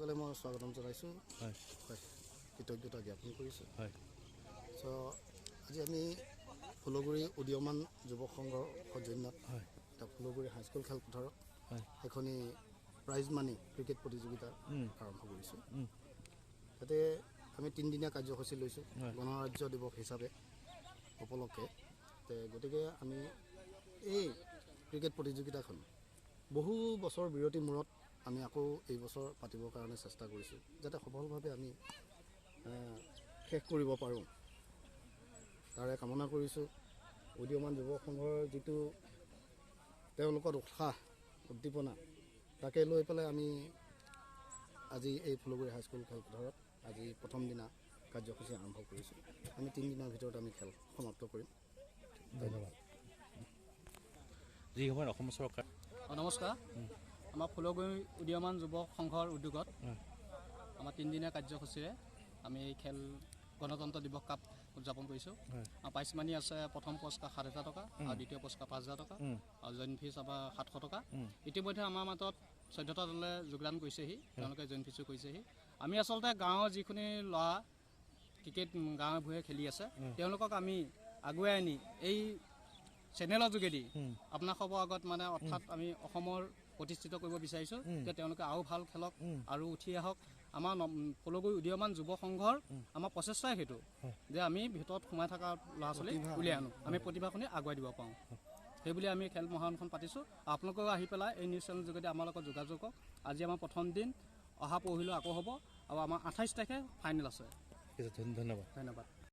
সকলে মই স্বাগতম জনাইছোঁ হয় কৃতজ্ঞতা জ্ঞাপন কৰিছোঁ হয় চ' আজি আমি ফুলগুৰি উদীয়মান যুৱক সংঘৰ সৌজন্যত হয় এটা ফুলগুৰি হাইস্কুল খেলপথাৰত হয় এখনি প্ৰাইজ মানি ক্ৰিকেট প্ৰতিযোগিতা আৰম্ভ কৰিছোঁ তাতে আমি 3 দিনীয়া কাৰ্যসূচী লৈছোঁ গণৰাজ্য দিৱস হিচাপে উপলক্ষে গতিকে আমি এই ক্ৰিকেট প্ৰতিযোগিতাখন বহু বছৰ বিৰতিৰ মূৰত আমি আকৌ এই বছৰ পাতিবৰ কাৰণে চেষ্টা কৰিছোঁ যাতে সফলভাৱে আমি শেষ কৰিব পাৰোঁ তাৰে কামনা কৰিছোঁ উদীয়মান যুৱক সংঘৰ যিটো তেওঁলোকৰ উৎসাহ উদ্দীপনা তাকে লৈ পেলাই আমি আজি এই ফুলগুৰি হাইস্কুল খেলপথাৰত আজি প্ৰথম দিনা কাৰ্যসূচী আৰম্ভ কৰিছোঁ আমি 3 দিনৰ ভিতৰত আমি খেল সমাপ্ত কৰিম ধন্যবাদ যি সময়ত অসম চৰকাৰ নমস্কাৰ আমাৰ ফুলগুৰি উদীয়মান যুৱক সংঘৰ উদ্যোগত আমাৰ 3 দিনীয়া কাৰ্যসূচীৰে আমি এই খেল গণতন্ত্ৰ দিৱস কাপ উদযাপন কৰিছোঁ প্ৰাইজ মানি আছে প্ৰথম পুৰস্কাৰ 7,000 টকা আৰু দ্বিতীয় পুৰস্কাৰ 5,000 টকা আৰু জইন ফিজ আমাৰ 700 টকা ইতিমধ্যে আমাৰ মাজত 14টা দলে যোগদান কৰিছেহি তেওঁলোকে জইন ফিজো কৰিছেহি আমি আচলতে গাঁৱৰ যিখিনি ল'ৰা ক্ৰিকেট গাঁৱে ভূঞে খেলি আছে তেওঁলোকক আমি আগুৱাই আনি এই চেনেলৰ যোগেদি আপোনালোকৰ আগত মানে অৰ্থাৎ আমি অসমৰ প্ৰতিষ্ঠিত কৰিব বিচাৰিছোঁ যে তেওঁলোকে আৰু ভাল খেলক আৰু উঠি আহক আমাৰ ফুলগুৰি উদীয়মান যুৱ সংঘৰ আমাৰ প্ৰচেষ্টাই সেইটো যে আমি ভিতৰত সোমাই থকা ল'ৰা ছোৱালী উলিয়াই আনো আমি প্ৰতিভাখিনি আগুৱাই দিব পাৰোঁ সেইবুলি আমি খেল মহাৰণখন পাতিছোঁ আপোনালোকেও আহি পেলাই এই নিউজ চেনেলৰ যোগেদি আমাৰ লগত যোগাযোগ কৰক আজি আমাৰ প্ৰথম দিন অহা পৰহিলৈ আকৌ হ'ব আৰু আমাৰ 28 তাৰিখে ফাইনেল আছে ধন্যবাদ ধন্যবাদ